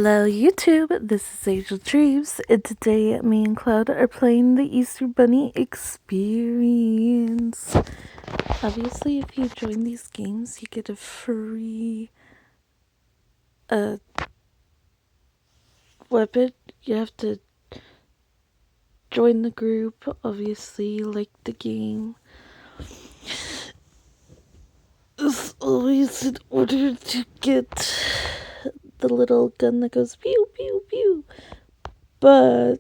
Hello YouTube, this is Angel Dreams, and today me and Cloud are playing the Easter Bunny Experience. Obviously, if you join these games, you get a free weapon. You have to join the group, obviously, like the game. As always, in order to get the little gun that goes pew pew pew. But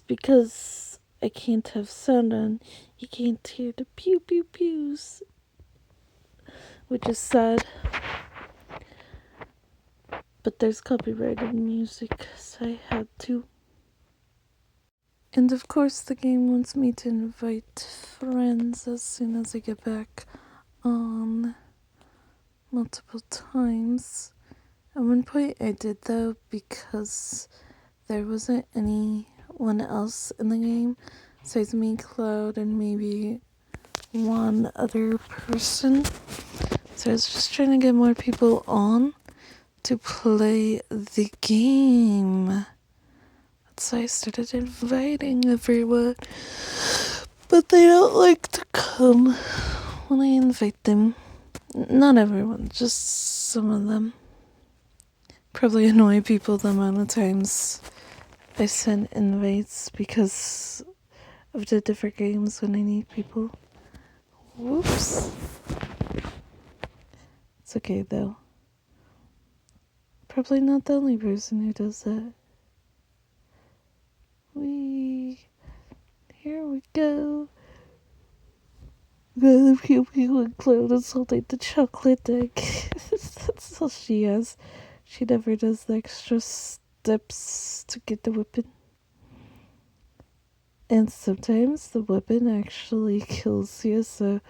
because I can't have sound on, you can't hear the pew pew pews, which is sad. But there's copyrighted music, so I had to. And of course the game wants me to invite friends as soon as I get back on multiple times. At one point I did though, because there wasn't anyone else in the game besides me, Cloud, and maybe one other person. So I was just trying to get more people on to play the game. That's why I started inviting everyone. But they don't like to come when I invite them. Not everyone, just some of them. Probably annoy people the amount of times I send invites because of the different games when I need people. Whoops. It's okay though. Probably not the only person who does that. Here we go. The pew pew and Cloud is holding the chocolate egg. That's all she has. She never does the extra steps to get the weapon. And sometimes the weapon actually kills you, so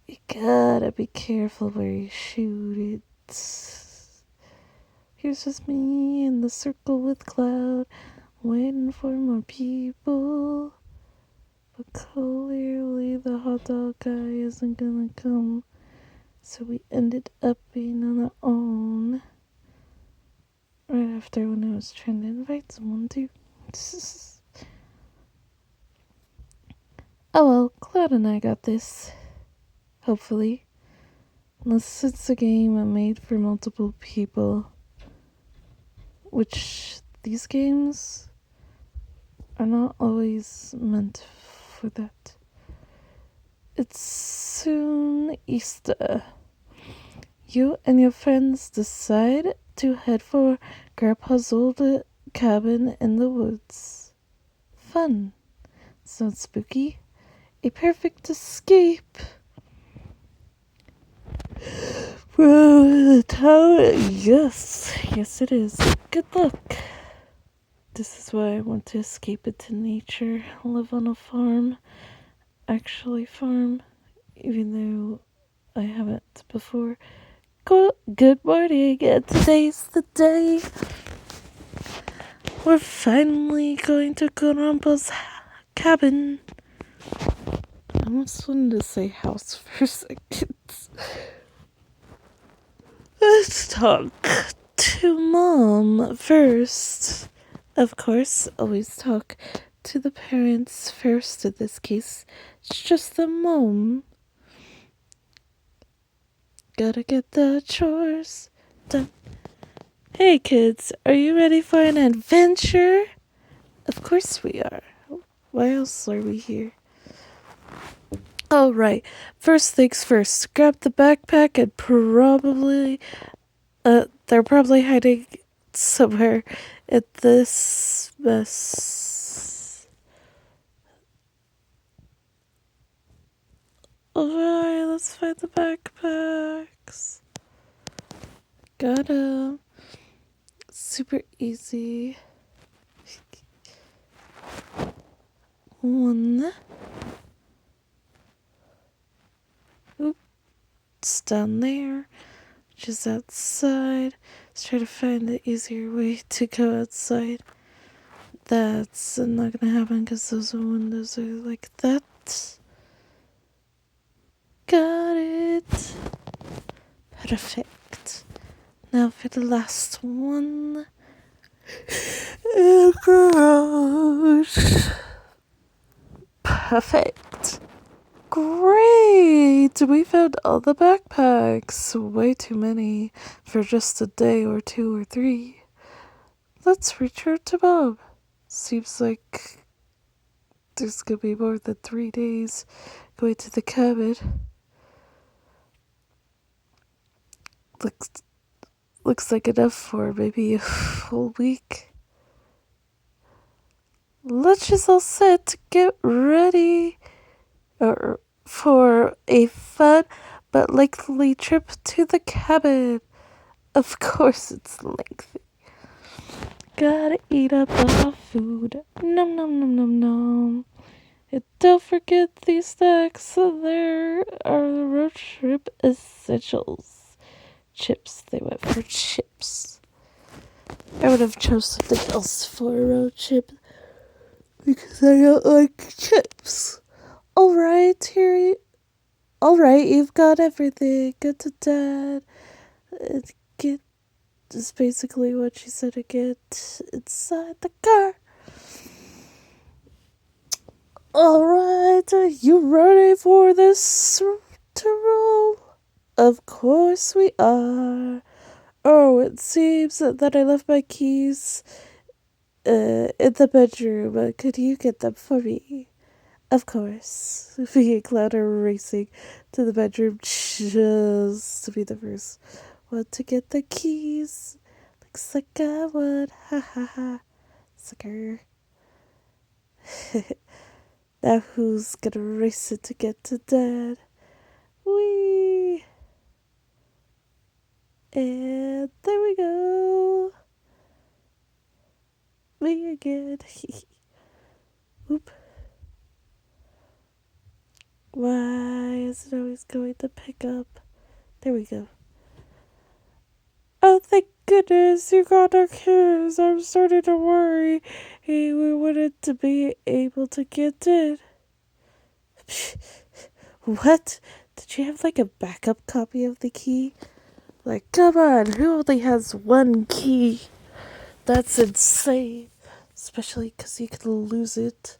you gotta be careful where you shoot it. Here's just me in the circle with Cloud, waiting for more people. But clearly the hot dog guy isn't gonna come, so we ended up being on our own. Right after when I was trying to invite someone too. Oh well, Cloud and I got this. Hopefully. Unless it's a game made for multiple people. Which these games are not always meant for that. It's soon Easter. You and your friends decide to head for Grandpa's old cabin in the woods. Fun. It's not spooky. A perfect escape from the tower. Yes it is. Good luck. This is why I want to escape into nature, live on a farm. Actually farm, even though I haven't before. Good morning, and today's the day we're finally going to Grandpa's cabin. I almost wanted to say house for a second. Let's talk to Mom first. Of course, always talk to the parents first in this case. It's just the mom. Gotta get the chores done. Hey kids, are you ready for an adventure? Of course we are. Why else are we here? Alright, first things first. Grab the backpack and they're probably hiding somewhere in this mess. Alright, let's find the backpacks. Got 'em. Super easy. One. It's down there. Just outside. Let's try to find the easier way to go outside. That's not gonna happen because those windows are like that. Got it. Perfect. Now for the last one. Oh gosh. Perfect. Great! We found all the backpacks. Way too many for just a day or 2 or 3. Let's return to Bob. Seems like there's gonna be more than 3 days going to the cabin. Looks like enough for maybe a full week. Let's just all set to get ready for a fun but lengthy trip to the cabin. Of course it's lengthy. Gotta eat up our food. Nom nom nom nom nom. And don't forget these snacks. There are the road trip essentials. Chips. They went for chips. I would have chose something else for a road trip because I don't like chips. Alright, here. Alright, you've got everything. Go to Dad. Get. Is basically what she said to get inside the car. Alright, are you ready for this to roll? Of course we are. Oh, it seems that I left my keys in the bedroom. Could you get them for me? Of course. Me and Cloud are racing to the bedroom just to be the first one to get the keys. Looks like I would. Ha ha ha. Sucker. Now who's gonna race it to get to Dad? Whee! And there we go. Me again. Oop. Why is it always going to pick up? There we go. Oh, thank goodness you got our keys. I'm starting to worry we wouldn't be able to get in. What? Did you have like a backup copy of the key? Like, come on, who only has one key? That's insane. Especially because you could lose it.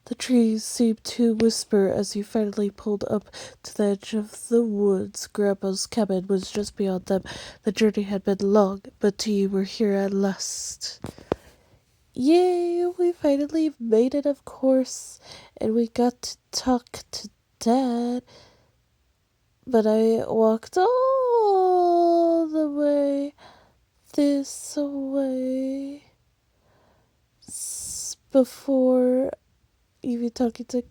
The trees seemed to whisper as you finally pulled up to the edge of the woods. Grandpa's cabin was just beyond them. The journey had been long, but you were here at last. Yay, we finally made it, of course, and we got to talk to Dad. But I walked all the way this way before even talking to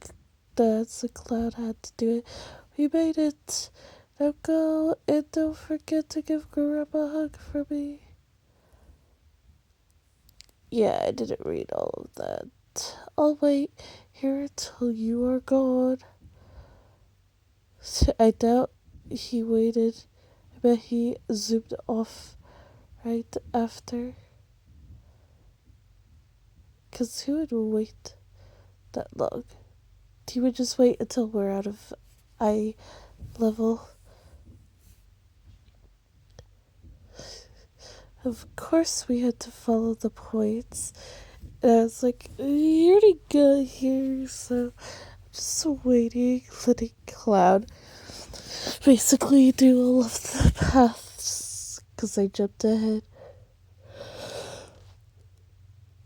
Dad, so Cloud had to do it. We made it. Now go and don't forget to give Grandpa a hug for me. Yeah, I didn't read all of that. I'll wait here until you are gone. I doubt he waited. I bet he zoomed off right after. 'Cause who would wait that long? He would just wait until we're out of eye level. Of course we had to follow the points. And I was like, you already got here, so I'm just waiting, letting Cloud basically do all of the paths, because I jumped ahead.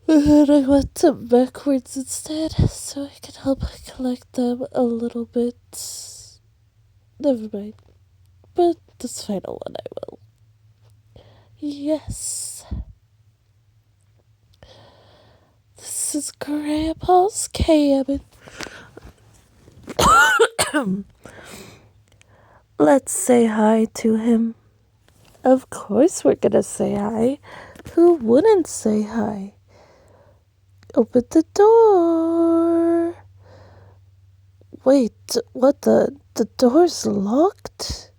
And then I went to backwards instead, so I could help collect them a little bit. Never mind. But this final one I will. Yes. This is Grandpa's cabin. Let's say hi to him. Of course we're gonna say hi. Who wouldn't say hi? Open the door. Wait, what the door's locked?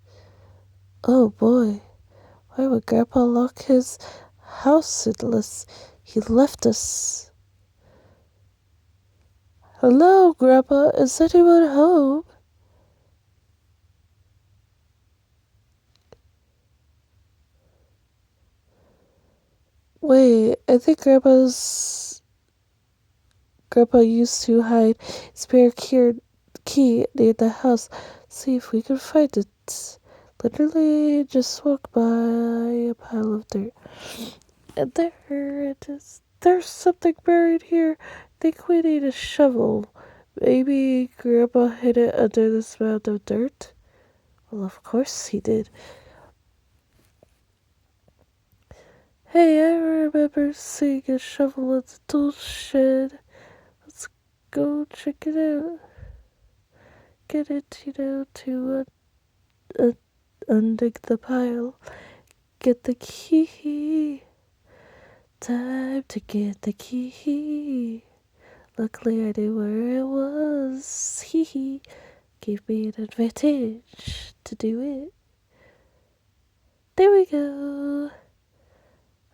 Oh boy. Why would Grandpa lock his house unless he left us? Hello, Grandpa. Is anyone home? Wait, I think Grandpa used to hide spare key near the house. See if we can find it. Literally just walk by a pile of dirt. And there it is. There's something buried here. Think we need a shovel. Maybe Grandpa hid it under this mound of dirt? Well, of course he did. Hey, I remember seeing a shovel at the tool shed. Let's go check it out. Get it, to undig the pile. Get the key. Time to get the key. Luckily, I knew where it was. Hee hee. Gave me an advantage to do it. There we go.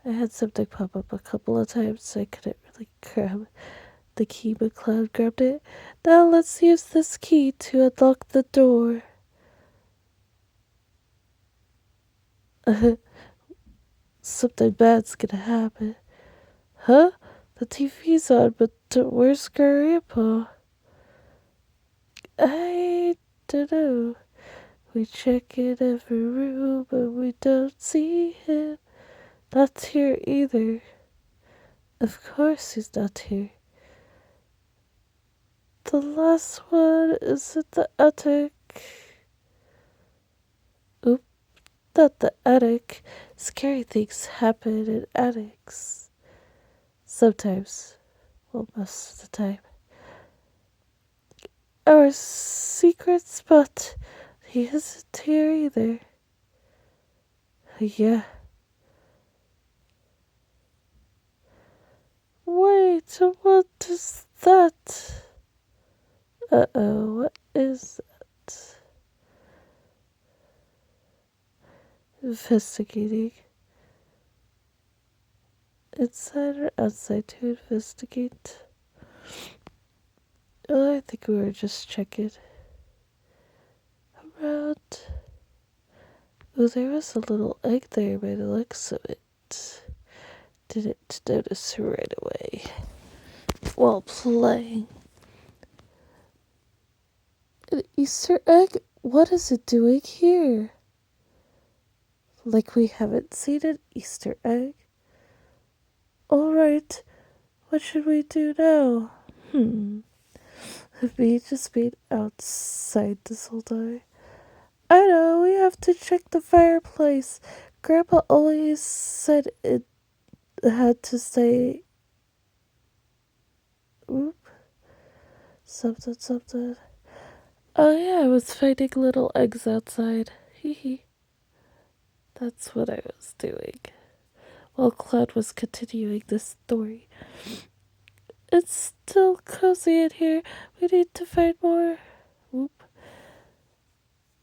I had something pop up a couple of times, so I couldn't really grab the key, but Cloud grabbed it. Now let's use this key to unlock the door. Something bad's gonna happen. Huh? The TV's on, but where's Grandpa? I don't know. We check in every room, but we don't see him. Not here either. Of course he's not here. The last one is at the attic. Oop, not the attic. Scary things happen in attics. Sometimes. Well, most of the time. Our secret spot. He isn't here either. Yeah. Wait, what is that? Uh-oh, what is that? Investigating. Inside or outside to investigate? Oh, I think we were just checking around. Oh, there was a little egg there by the looks of it. Didn't notice right away while playing. An Easter egg? What is it doing here? Like we haven't seen an Easter egg? Alright, what should we do now? Have we just been outside this whole time? I know, we have to check the fireplace. Grandpa always said it had to stay. Oop. Something. Oh yeah, I was finding little eggs outside. Hee hee. That's what I was doing. While Cloud was continuing this story. It's still cozy in here. We need to find more. Oop.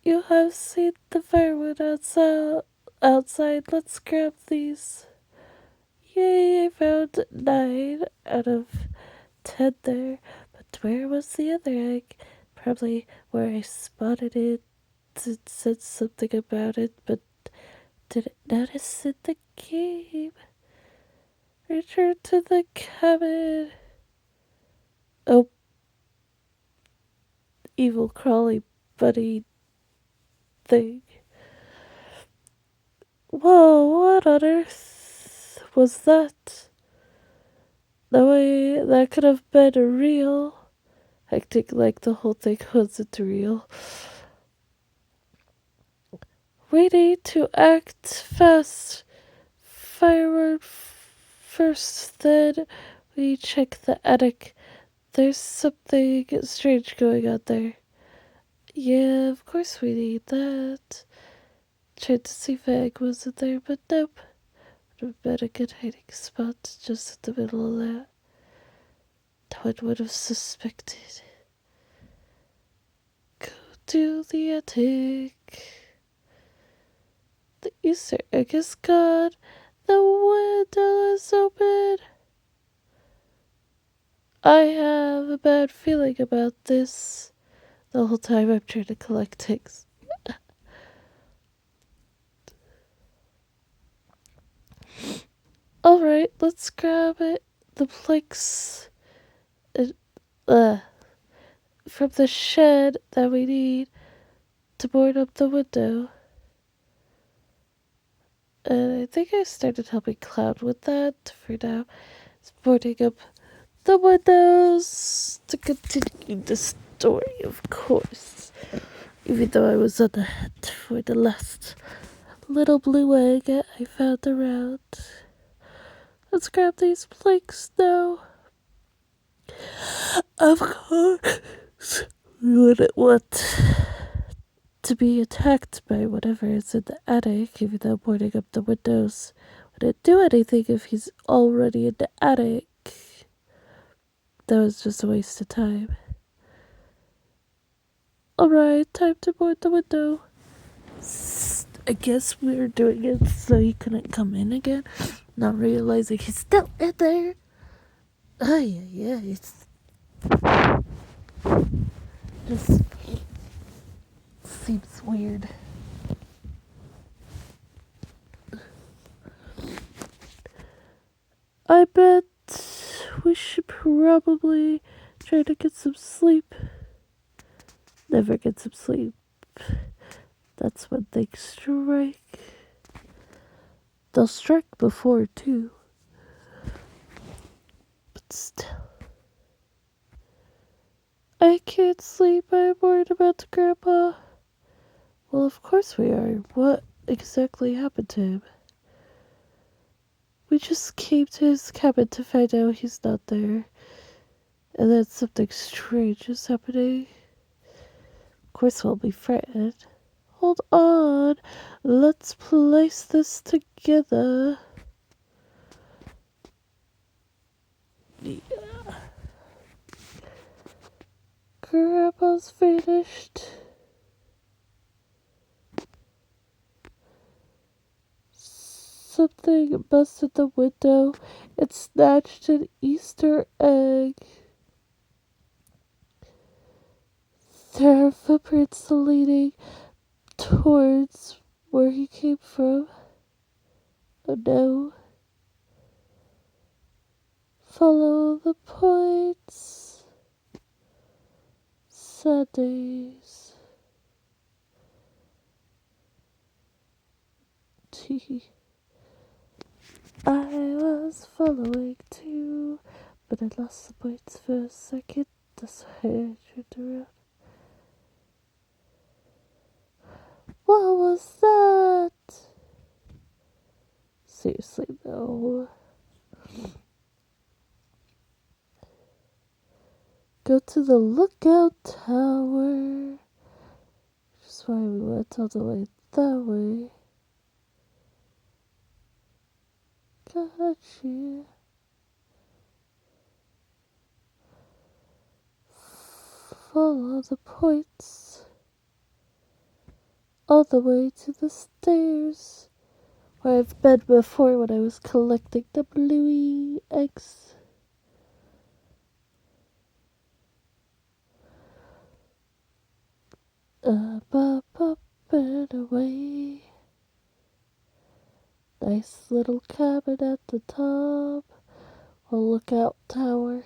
You have seen the firewood outside. Let's grab these. Yay, I found 9 out of 10 there. But where was the other egg? Probably where I spotted it. It said something about it, but didn't notice it in the game. Return to the cabin. Oh, evil crawly buddy thing. Whoa, what on earth was that? No way, that could have been real. Acting like the whole thing wasn't real. We need to act fast. Firework first, then we check the attic. There's something strange going on there. Yeah, of course we need that. Tried to see if egg wasn't there, but nope. Would have been a good hiding spot just in the middle of that. No one would have suspected. Go to the attic. The Easter egg is gone. The window is open. I have a bad feeling about this. The whole time I'm trying to collect things. Alright, let's grab it. The planks uh, from the shed that we need to board up the window. And I think I started helping Cloud with that for now. It's boarding up the windows to continue the story, of course. Even though I was on the hunt for the last little blue egg I found around. Let's grab these planks now. Of course, we wouldn't want to be attacked by whatever is in the attic, even though boarding up the windows wouldn't do anything if he's already in the attic. That was just a waste of time. Alright, time to board the window. I guess we were doing it so he couldn't come in again, not realizing he's still in there. Oh yeah, it's just seems weird. I bet we should probably try to get some sleep. Never get some sleep. That's when things strike. They'll strike before too. But still. I can't sleep. I'm worried about Grandpa. Well, of course we are. What exactly happened to him? We just came to his cabin to find out he's not there. And then something strange is happening. Of course we'll be frightened. Hold on. Let's place this together. Yeah. Grandpa's vanished. Something busted the window and snatched an Easter egg. There are footprints leading towards where he came from. Oh no. Follow the points. Sad days. I was following too, but I lost the points for a second. That's why I turned around. What was that? Seriously, no. Go to the lookout tower. Which is why we went all the way that way. Gotcha. Follow the points all the way to the stairs where I've been before when I was collecting the bluey eggs. Up and away. Nice little cabin at the top. A lookout tower.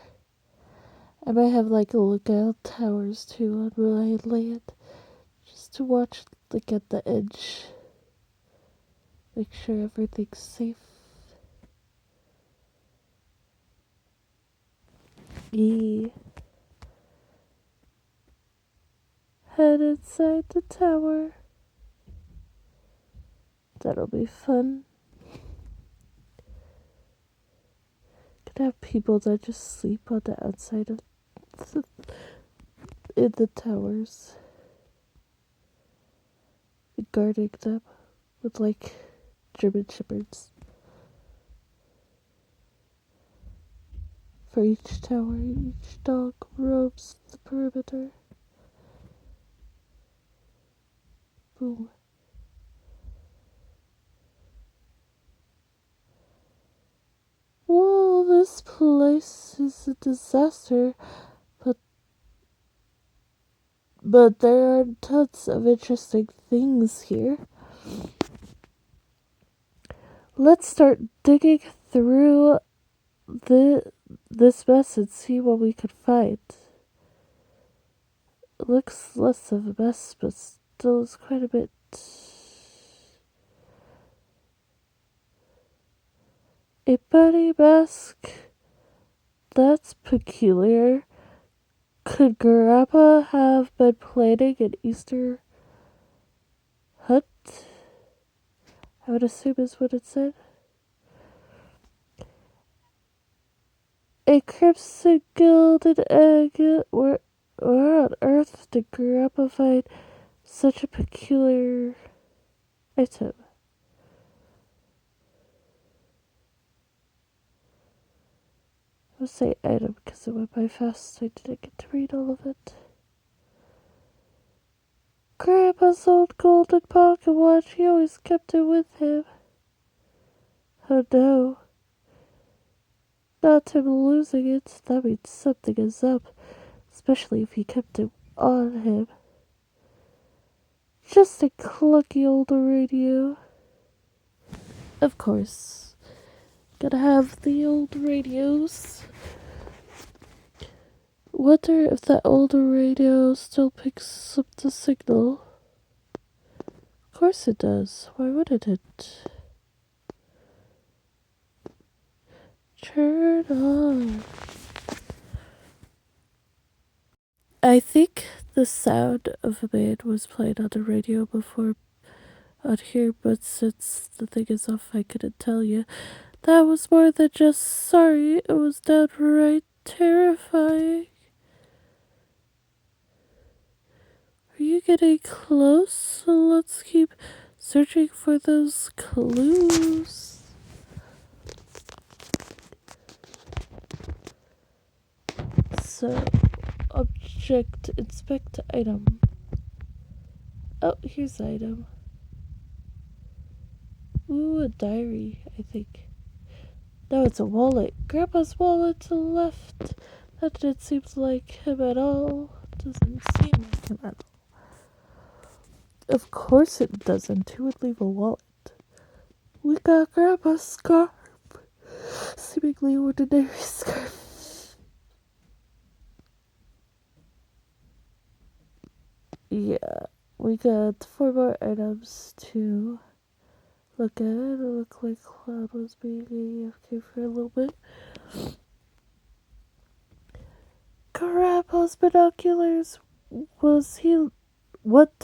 I might have like a lookout towers too on my land. Just to watch, like at the edge. Make sure everything's safe. Yeah. Head inside the tower. That'll be fun. Could have people that just sleep on the outside of in the towers. Guarding them with like German shepherds. For each tower, each dog roams the perimeter. Boom. Whoa, this place is a disaster, but there are tons of interesting things here. Let's start digging through this mess and see what we could find. It looks less of a mess, but still is quite a bit. A bunny mask? That's peculiar. Could Grandpa have been planning an Easter hunt? I would assume is what it said. A crimson gilded egg. Where on earth did Grandpa find such a peculiar item? I would say item because it went by fast, so I didn't get to read all of it. Grandpa's old golden pocket watch, he always kept it with him. Oh no. Not him losing it, that means something is up, especially if he kept it on him. Just a clunky old radio. Of course. Gotta have the old radios. Wonder if that older radio still picks up the signal. Of course it does. Why wouldn't it? Turn on. I think the sound of a man was played on the radio before on here, but since the thing is off, I couldn't tell you. That was more than just sorry, it was downright terrifying. Are you getting close? So let's keep searching for those clues. So, object, inspect item. Oh, here's the item. Ooh, a diary, I think. No, it's a wallet. Grandpa's wallet to the left. That didn't seem like him at all. Doesn't seem like him at all. Of course it doesn't. Who would leave a wallet? We got Grandpa's scarf. Seemingly ordinary scarf. Yeah, we got 4 more items to look at. It looked like Cloud was being AFK for a little bit. Grandpa's binoculars. What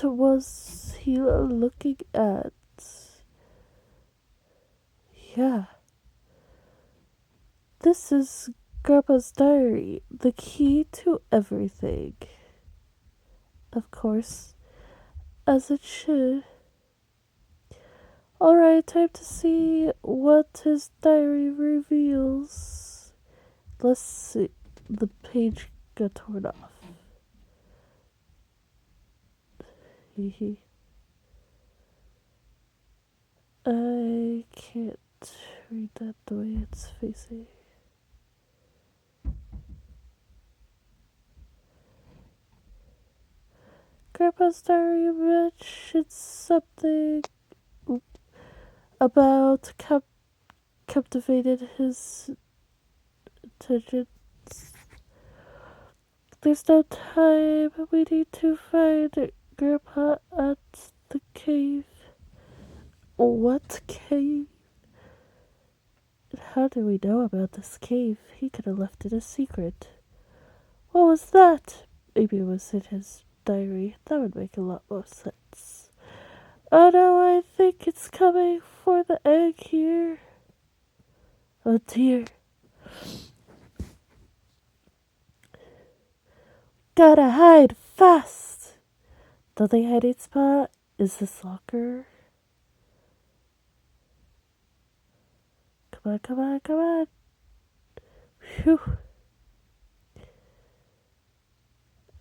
was he looking at? Yeah. This is Grandpa's diary. The key to everything. Of course. As it should. Alright, time to see what his diary reveals. Let's see. The page got torn off. Hehe. I can't read that the way it's facing. Grandpa's diary mentioned something about captivated his attention. There's no time. We need to find Grandpa at the cave. What cave? How do we know about this cave? He could have left it a secret. What was that? Maybe it was in his diary. That would make a lot more sense. Oh no, I think it's coming for the egg here. Oh dear. Gotta hide fast. The only hiding spot is this locker. Come on, come on, come on. Phew.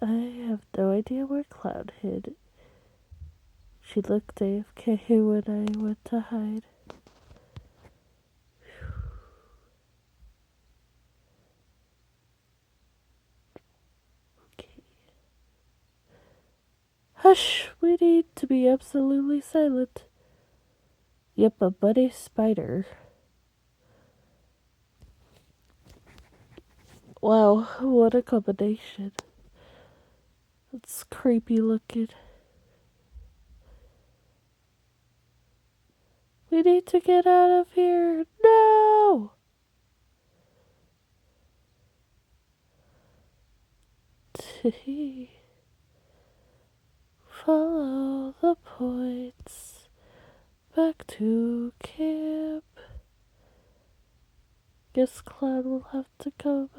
I have no idea where Cloud hid. She looked AFK when I went to hide. Okay. Hush! We need to be absolutely silent. Yep, a bunny spider. Wow, what a combination. It's creepy looking. We need to get out of here. No! Follow the points back to camp. Guess Cloud will have to come.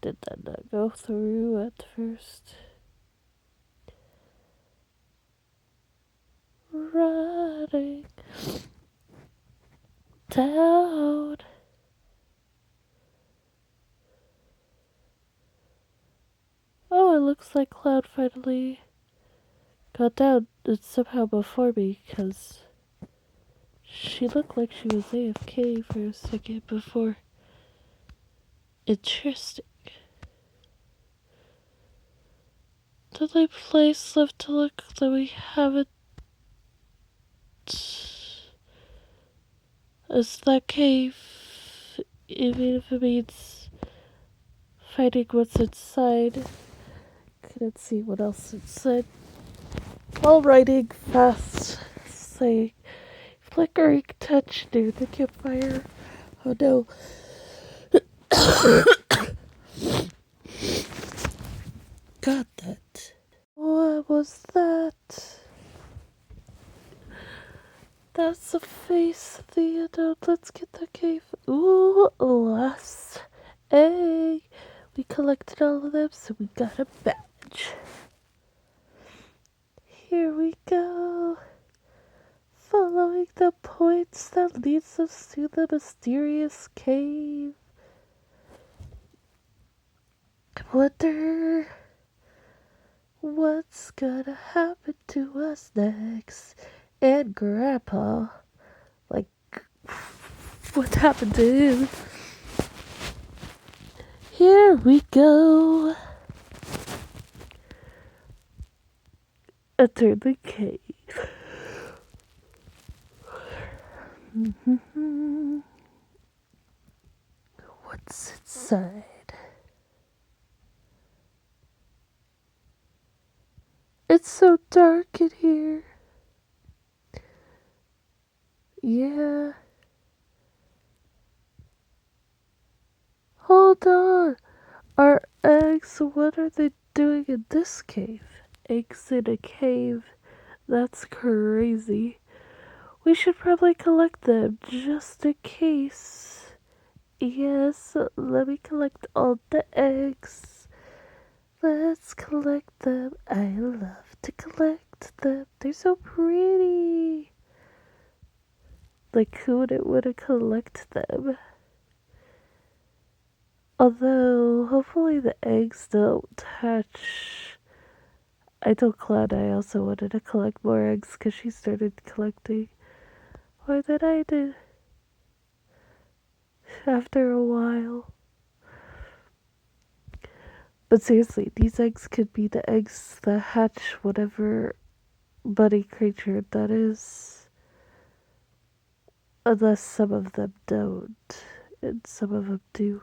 Did that not go through at first? Running down. Oh, it looks like Cloud finally got down. It's somehow before me, because she looked like she was AFK for a second before. Interesting. The only place left to look that we haven't is that cave. Even if it means finding what's inside. Couldn't see what else it said. While writing fast, say flickering touch near the campfire. Oh no. Got that. What was that? That's the face of the adult. Let's get the cave. Ooh, last egg. We collected all of them, so we got a badge. Here we go. Following the points that leads us to the mysterious cave. I wonder what's gonna happen to us next. And Grandpa, like, what happened to him? Here we go. Enter the cave. What's inside? It's so dark in here. Yeah. Hold on. Our eggs, what are they doing in this cave? Eggs in a cave? That's crazy. We should probably collect them just in case. Yes, let me collect all the eggs. Let's collect them. I love to collect them. They're so pretty. Like, who wouldn't want to collect them? Although, hopefully the eggs don't hatch. I told Cloud I also wanted to collect more eggs because she started collecting more than I did. After a while. But seriously, these eggs could be the eggs that hatch whatever bunny creature that is. Unless some of them don't. And some of them do.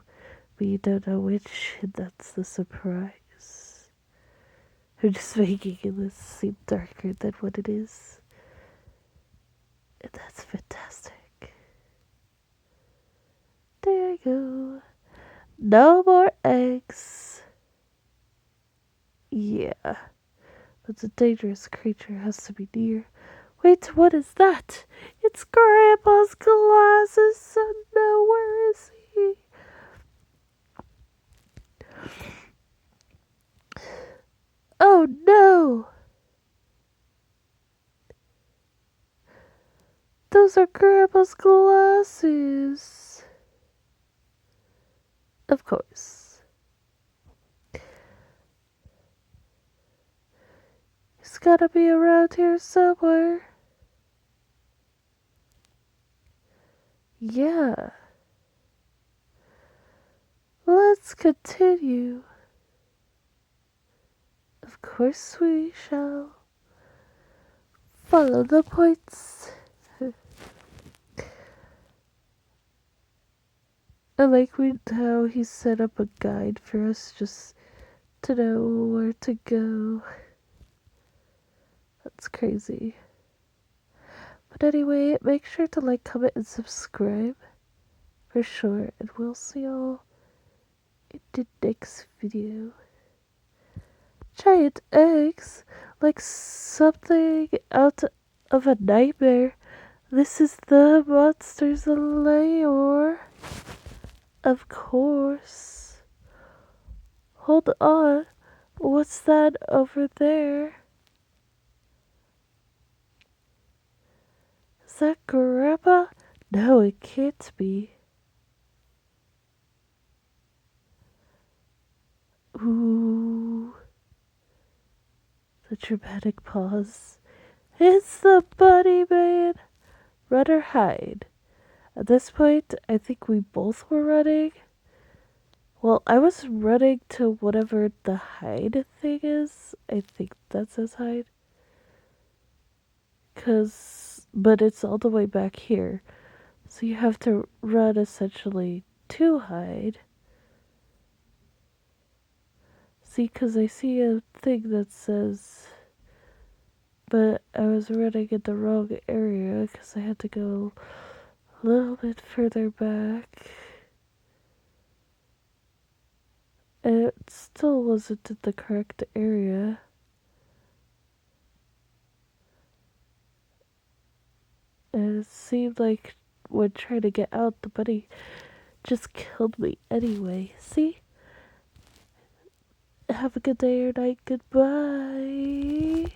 We don't know which, and that's the surprise. I'm just making it seem darker than what it is. And that's fantastic. There you go. No more eggs. Yeah. But the dangerous creature has to be near. Wait, what is that? It's Grandpa's glasses. Oh no, where is he? Oh no! Those are Grandpa's glasses. Of course. He's gotta be around here somewhere. Yeah. Let's continue. Of course we shall. Follow the points. I like how he set up a guide for us just to know where to go. That's crazy. But anyway, make sure to like, comment, and subscribe for sure. And we'll see y'all in the next video. Giant eggs, like something out of a nightmare. This is the monster's lair. Of course. Hold on. What's that over there? Is that Grandpa? No, it can't be. Ooh. The dramatic pause. It's the bunny man. Run or hide. At this point, I think we both were running. Well, I was running to whatever the hide thing is. I think that says hide. But it's all the way back here. So you have to run essentially to hide. See, because I see a thing that says, but I was running in the wrong area because I had to go a little bit further back. And it still wasn't in the correct area. And it seemed like when trying to get out, the bunny just killed me anyway. See? Have a good day or night. Goodbye.